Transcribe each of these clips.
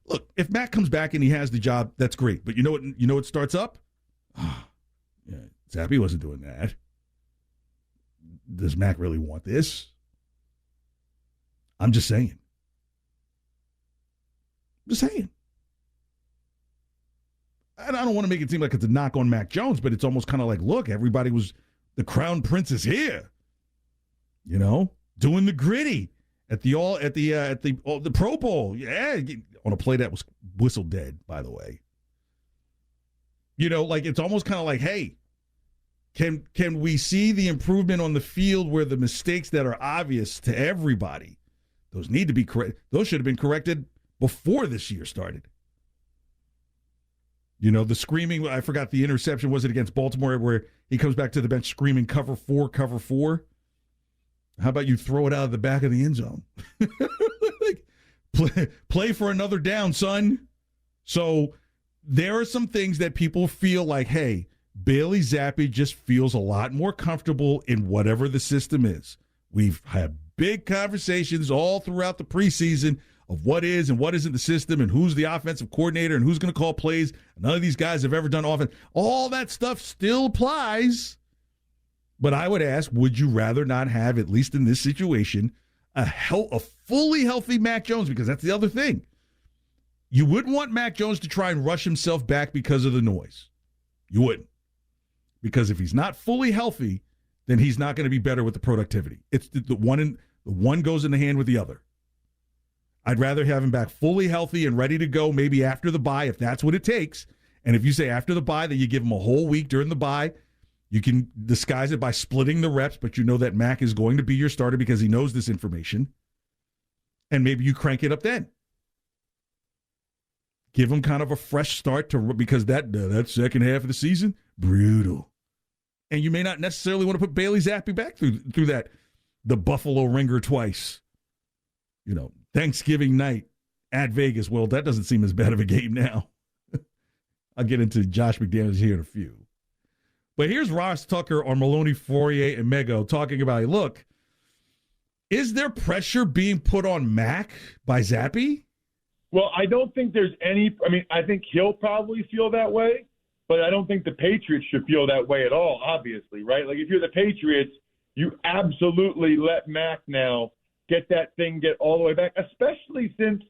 Look, if Mac comes back and he has the job, that's great. But you know what starts up? Yeah, Zappe wasn't doing that. Does Mac really want this? I'm just saying. And I don't want to make it seem like it's a knock on Mac Jones, but it's almost kind of like, look, the crown prince is here. Doing the gritty at the Pro Bowl. Yeah, on a play that was whistled dead, by the way. It's almost kind of like, hey, can we see the improvement on the field where the mistakes that are obvious to everybody, those need to be correct. Those should have been corrected before this year started. The screaming, I forgot the interception, was it against Baltimore, where he comes back to the bench screaming, cover four, cover four? How about you throw it out of the back of the end zone? Play for another down, son. So there are some things that people feel like, hey, Bailey Zappe just feels a lot more comfortable in whatever the system is. We've had big conversations all throughout the preseason of what is and what isn't the system and who's the offensive coordinator and who's going to call plays. None of these guys have ever done offense. All that stuff still applies. But I would ask, would you rather not have, at least in this situation, a fully healthy Mac Jones? Because that's the other thing. You wouldn't want Mac Jones to try and rush himself back because of the noise. You wouldn't. Because if he's not fully healthy, then he's not going to be better with the productivity. It's the one goes in the hand with the other. I'd rather have him back fully healthy and ready to go maybe after the bye if that's what it takes. And if you say after the bye, then you give him a whole week during the bye. You can disguise it by splitting the reps, but you know that Mac is going to be your starter because he knows this information. And maybe you crank it up then. Give him kind of a fresh start because that second half of the season, brutal. And you may not necessarily want to put Bailey Zappe back through the Buffalo Ringer twice. Thanksgiving night at Vegas. Well, that doesn't seem as bad of a game now. I'll get into Josh McDaniels here in a few. But here's Ross Tucker on Maloney, Fourier, and Mego talking about, look, is there pressure being put on Mac by Zappe? Well, I don't think there's any – I think he'll probably feel that way, but I don't think the Patriots should feel that way at all, obviously, right? Like, if you're the Patriots, you absolutely let Mac now get all the way back, especially since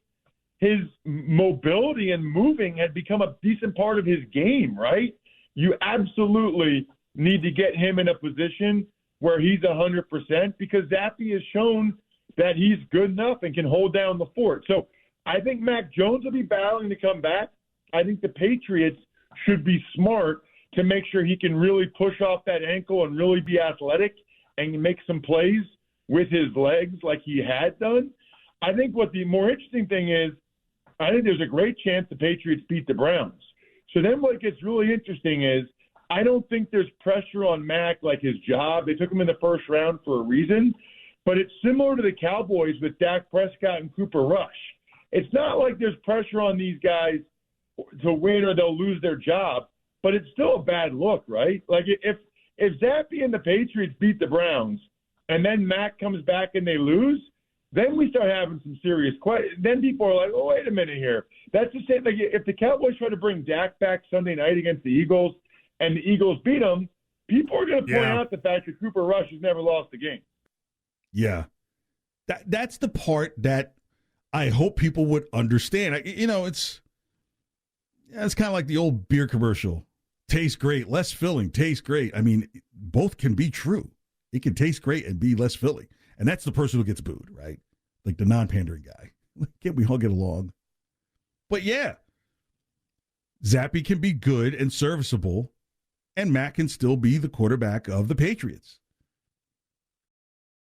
his mobility and moving had become a decent part of his game, right? You absolutely need to get him in a position where he's 100% because Zappe has shown that he's good enough and can hold down the fort. So I think Mac Jones will be battling to come back. I think the Patriots should be smart to make sure he can really push off that ankle and really be athletic and make some plays with his legs like he had done. I think what the more interesting thing is, I think there's a great chance the Patriots beat the Browns. So then what gets really interesting is I don't think there's pressure on Mac like his job. They took him in the first round for a reason. But it's similar to the Cowboys with Dak Prescott and Cooper Rush. It's not like there's pressure on these guys to win or they'll lose their job, but it's still a bad look, right? Like if Zappe and the Patriots beat the Browns and then Mac comes back and they lose, then we start having some serious questions. Then people are like, oh, wait a minute here. That's the same. Like if the Cowboys try to bring Dak back Sunday night against the Eagles and the Eagles beat them, people are going to point out the fact that Cooper Rush has never lost a game. Yeah. That's the part that I hope people would understand. It's kind of like the old beer commercial. Tastes great, less filling, tastes great. Both can be true. It can taste great and be less filling. And that's the person who gets booed, right? Like the non-pandering guy. Can't we all get along? But yeah, Zappe can be good and serviceable, and Mac can still be the quarterback of the Patriots.